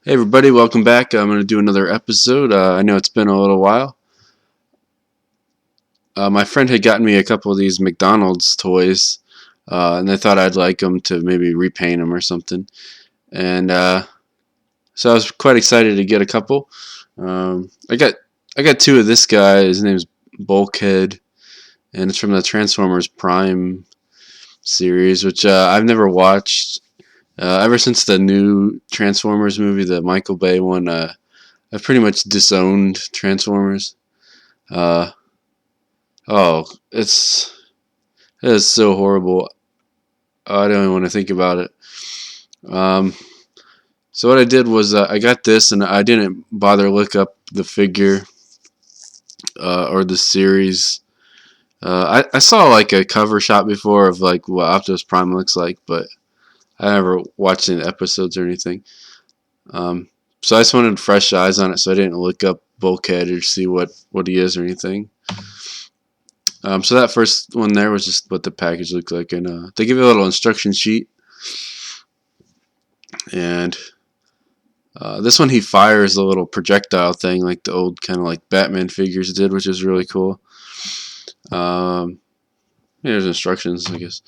Hey everybody, welcome back. I'm going to do another episode. I know it's been a little while. My friend had gotten me a couple of these McDonald's toys, and I thought I'd like them to maybe repaint them or something. And so I was quite excited to get a couple. I got two of this guy. His name's Bulkhead, and it's from the Transformers Prime series, which I've never watched. Ever since the new Transformers movie, the Michael Bay one, I've pretty much disowned Transformers. Uh, oh, it is so horrible. I don't even want to think about it. Um, so what I did was I got this, and I didn't bother to look up the figure or the series. I saw like a cover shot before of like what Optimus Prime looks like, but I never watched any episodes or anything. Um, so I just wanted fresh eyes on it, so I didn't look up Bulkhead or see what he is or anything. So that first one there was just what the package looked like, and they give you a little instruction sheet. And this one he fires a little projectile thing, like the old kind of like Batman figures did, which is really cool. There's instructions, I guess.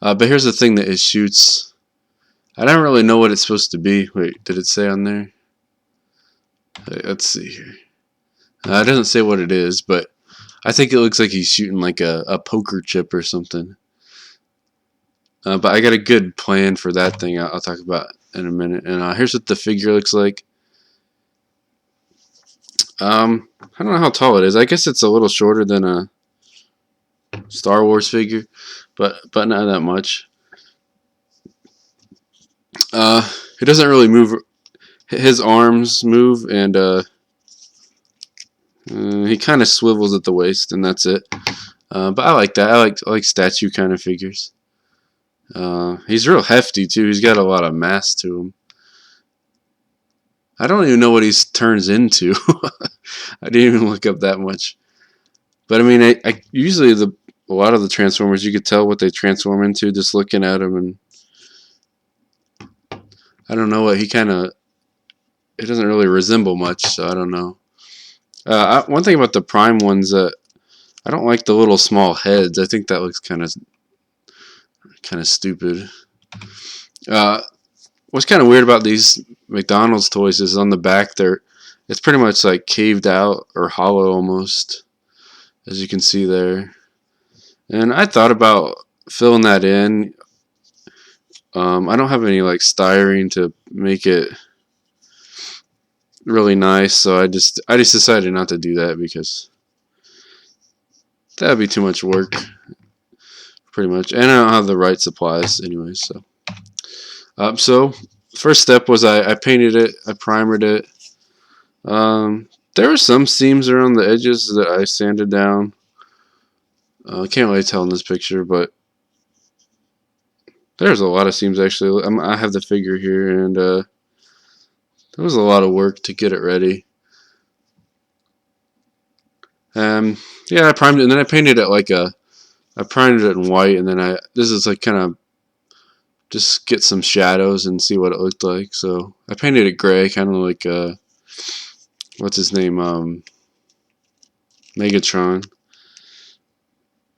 But here's the thing that it shoots. I don't really know what it's supposed to be. Wait, did it say on there? Let's see here. It doesn't say what it is, but I think it looks like he's shooting like a poker chip or something. But I got a good plan for that thing I'll talk about in a minute. And here's what the figure looks like. I don't know how tall it is. I guess it's a little shorter than a Star Wars figure, but not that much. It doesn't really move. His arms move, and he kind of swivels at the waist, and that's it. But I like that. I like statue kind of figures. He's real hefty too. He's got a lot of mass to him. I don't even know what he turns into. I didn't even look up that much. But I mean, I usually a lot of the Transformers you could tell what they transform into just looking at him, and I don't know what he kind of. It doesn't really resemble much, so I don't know. One thing about the Prime ones that I don't like the little small heads. I think that looks kind of stupid. What's kind of weird about these McDonald's toys is on the back it's pretty much like caved out or hollow almost, as you can see there. And I thought about filling that in. I don't have any like styrene to make it really nice, so I just decided not to do that because that'd be too much work, pretty much. And I don't have the right supplies anyway, so. So first step was I painted it, I primered it. There were some seams around the edges that I sanded down. I can't really tell in this picture, but there's a lot of seams actually. I have the figure here, and there was a lot of work to get it ready. Yeah, I primed it, and then I painted it I primed it in white, and then this is like kind of just get some shadows and see what it looked like. So I painted it gray, kind of like what's his name, Megatron.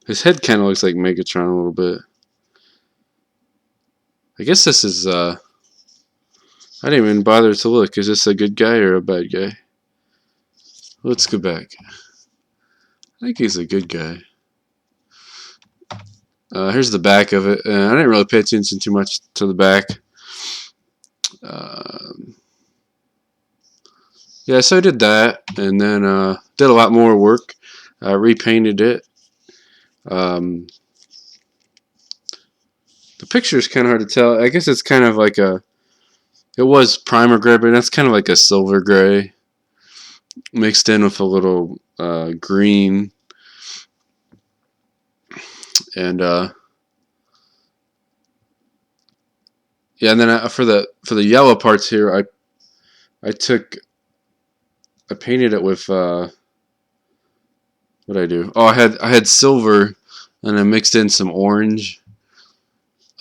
His head kind of looks like Megatron a little bit. I guess this is I didn't even bother to look. Is this a good guy or a bad guy? Let's go back. I think he's a good guy. Here's the back of it. I didn't really pay attention too much to the back. Yeah, so I did that, and then did a lot more work. Repainted it. The picture is kind of hard to tell. I guess it's kind of like it was primer gray, but that's kind of like a silver gray mixed in with a little green. And yeah, and then for the yellow parts here, I painted it with what did I do? Oh, I had silver, and I mixed in some orange,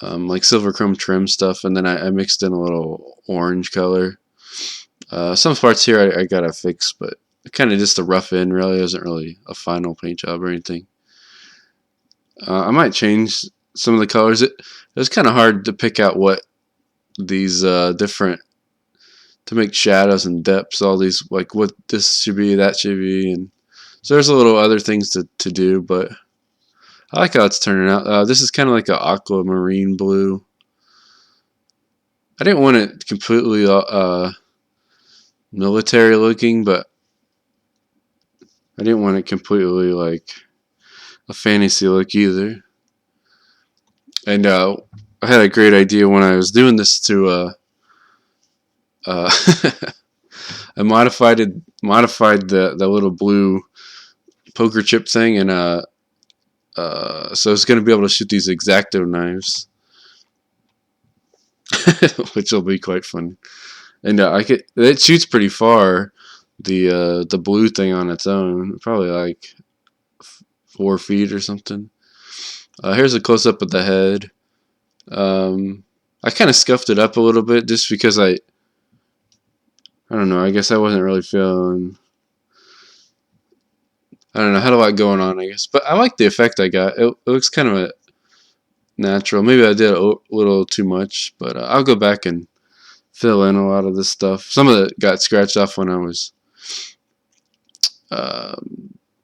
like silver chrome trim stuff, and then I mixed in a little orange color. Some parts here I gotta fix, but kind of just a rough end. Really, isn't really a final paint job or anything. I might change some of the colors. It was kind of hard to pick out what these different to make shadows and depths. All these like what this should be, that should be, and so there's a little other things to do. But I like how it's turning out. This is kind of like an aquamarine blue. I didn't want it completely military looking, but I didn't want it completely like a fantasy look either. And I had a great idea when I was doing this to I modified the little blue poker chip thing, and so it's gonna be able to shoot these X-Acto knives, which will be quite fun. And it shoots pretty far. The blue thing on its own, probably like 4 feet or something. Here's a close up of the head. I kind of scuffed it up a little bit just because I don't know. I guess I wasn't really feeling. I don't know. Had a lot going on, I guess, but I like the effect I got. It looks kind of a natural. Maybe I did a little too much, but I'll go back and fill in a lot of this stuff. Some of it got scratched off when I was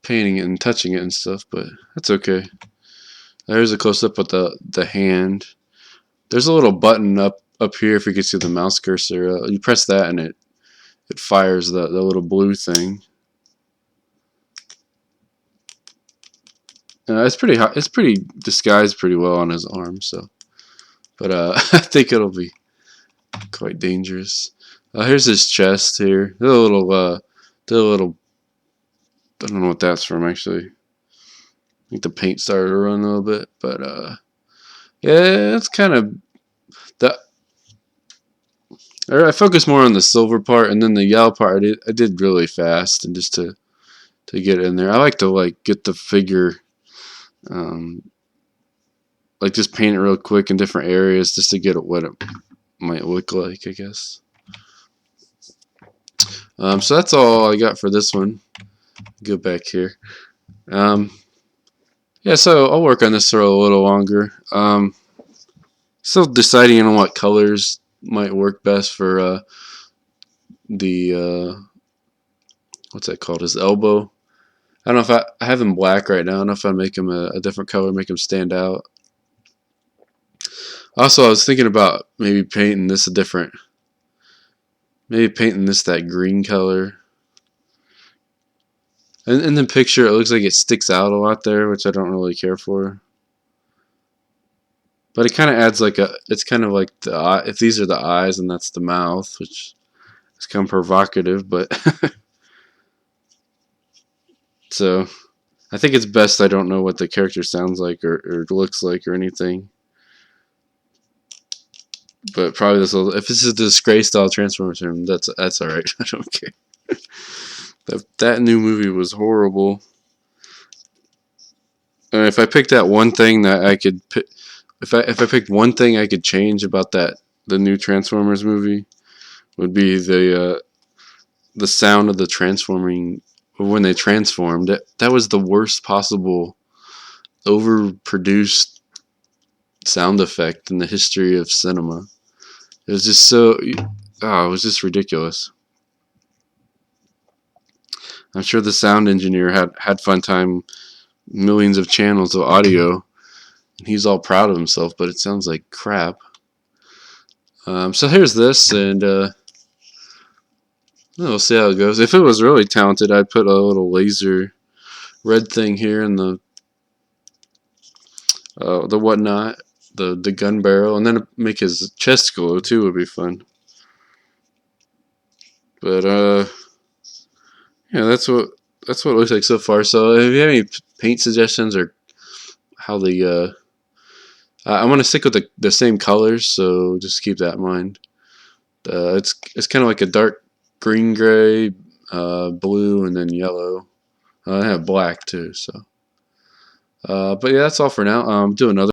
painting it and touching it and stuff, but that's okay. There's a close up with the hand. There's a little button up here if you can see the mouse cursor. You press that and it fires the little blue thing. It's pretty hot. It's pretty disguised pretty well on his arm. So, but I think it'll be quite dangerous. Here's his chest here. The little. I don't know what that's from actually. I think the paint started to run a little bit, but yeah, it's kind of the. I focused more on the silver part, and then the yellow part I did really fast, and just to get in there. I like to like get the figure, like just paint it real quick in different areas just to get what it might look like, I guess. So that's all I got for this one. Go back here. Yeah, so I'll work on this for a little longer. Still deciding on what colors might work best for the what's that called? His elbow. I don't know if I have him black right now. I don't know if I make him a different color, make him stand out. Also, I was thinking about maybe painting this a different. Maybe painting this that green color. And in the picture, it looks like it sticks out a lot there, which I don't really care for. But it kind of adds like it's kind of like the eye, if these are the eyes and that's the mouth, which is kind of provocative, but so I think it's best I don't know what the character sounds like or looks like or anything. But probably if this is the Disgrace style Transformers film, that's alright. I don't care. That new movie was horrible. And if I picked that one thing that I could if I picked one thing I could change about the new Transformers movie, would be the sound of the transforming when they transformed. That was the worst possible overproduced sound effect in the history of cinema. It was just it was just ridiculous. I'm sure the sound engineer had fun time, millions of channels of audio, and he's all proud of himself, but it sounds like crap. So here's this, and we'll see how it goes. If it was really talented, I'd put a little laser red thing here in the whatnot, the gun barrel, and then make his chest glow too would be fun. But yeah, that's what it looks like so far. So if you have any paint suggestions or how the I want to stick with the same colors, so just keep that in mind. It's kind of like a dark green gray, blue, and then yellow. I have black too. So, but yeah, that's all for now. Do another.